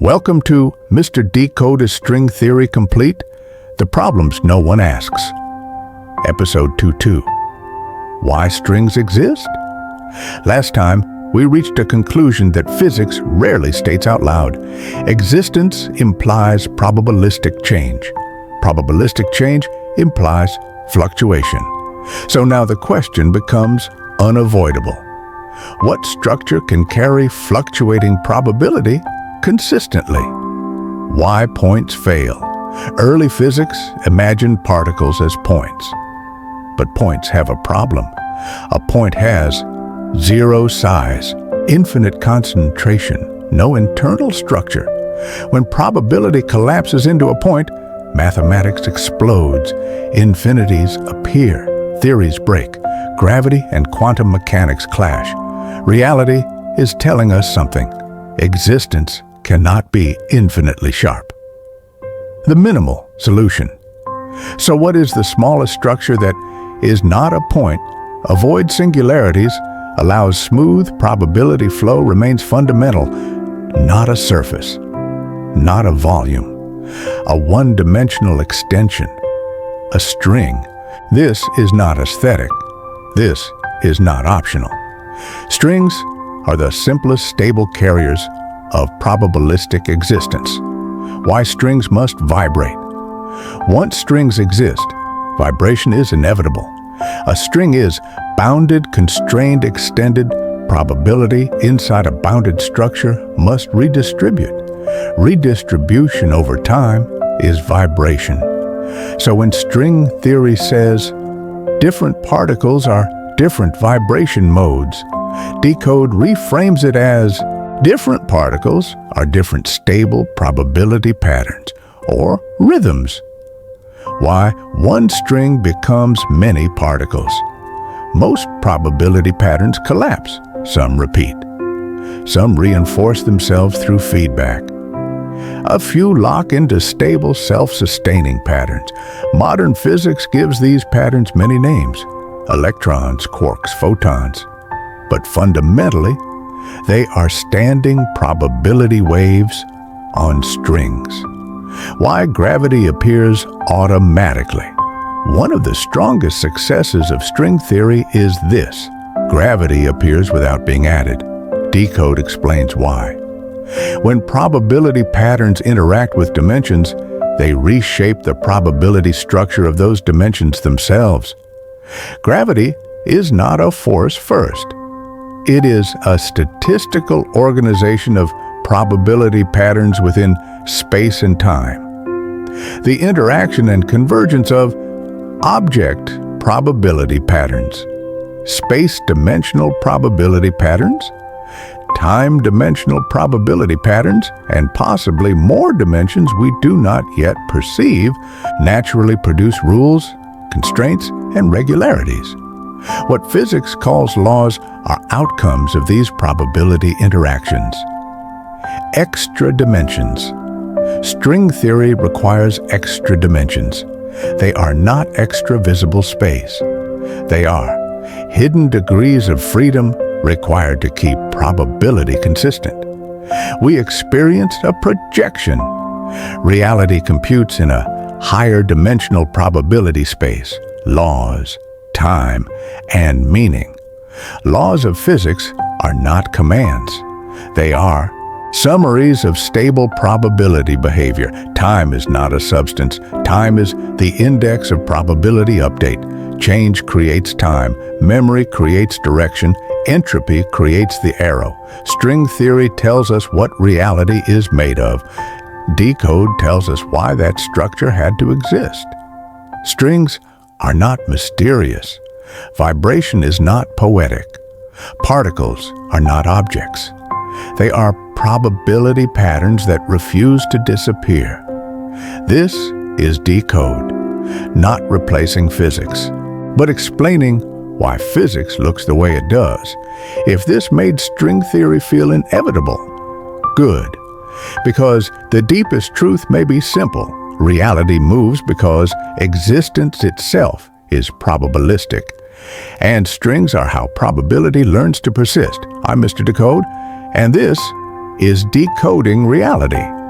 Welcome to Mr. Dcode is String Theory Complete? The Problems No One Asks. Episode 22. Why Strings Exist? Last time, we reached a conclusion that physics rarely states out loud. Existence implies probabilistic change. Probabilistic change implies fluctuation. So now the question becomes unavoidable. What structure can carry fluctuating probability consistently? Why points fail? Early physics imagined particles as points. But points have a problem. A point has zero size, infinite concentration, no internal structure. When probability collapses into a point, mathematics explodes, infinities appear, theories break, gravity and quantum mechanics clash. Reality is telling us something. Existence cannot be infinitely sharp. The minimal solution. So what is the smallest structure that is not a point, avoids singularities, allows smooth probability flow, remains fundamental, not a surface, not a volume, a one-dimensional extension, a string? This is not aesthetic. This is not optional. Strings are the simplest stable carriers of probabilistic existence. Why strings must vibrate. Once strings exist, vibration is inevitable. A string is bounded, constrained, extended. Probability inside a bounded structure must redistribute. Redistribution over time is vibration. So when string theory says different particles are different vibration modes, Dcode reframes it as different particles are different stable probability patterns or rhythms. Why one string becomes many particles. Most probability patterns collapse, some repeat. Some reinforce themselves through feedback. A few lock into stable, self-sustaining patterns. Modern physics gives these patterns many names: electrons, quarks, photons. But fundamentally, they are standing probability waves on strings. Why gravity appears automatically. One of the strongest successes of string theory is this: gravity appears without being added. Dcode explains why. When probability patterns interact with dimensions, they reshape the probability structure of those dimensions themselves. Gravity is not a force first. It is a statistical organization of probability patterns within space and time. The interaction and convergence of object probability patterns, space-dimensional probability patterns, time-dimensional probability patterns, and possibly more dimensions we do not yet perceive, naturally produce rules, constraints, and regularities. What physics calls laws are outcomes of these probability interactions. Extra dimensions. String theory requires extra dimensions. They are not extra visible space. They are hidden degrees of freedom required to keep probability consistent. We experience a projection. Reality computes in a higher dimensional probability space. Laws, time, and meaning. Laws of physics are not commands. They are summaries of stable probability behavior. Time is not a substance. Time is the index of probability update. Change creates time. Memory creates direction. Entropy creates the arrow. String theory tells us what reality is made of. Dcode tells us why that structure had to exist. Strings are not mysterious. Vibration is not poetic. Particles are not objects. They are probability patterns that refuse to disappear. This is Dcode, not replacing physics, but explaining why physics looks the way it does. If this made string theory feel inevitable, good. Because the deepest truth may be simple. Reality moves because existence itself is probabilistic. And strings are how probability learns to persist. I'm Mr. Dcode, and this is decoding reality.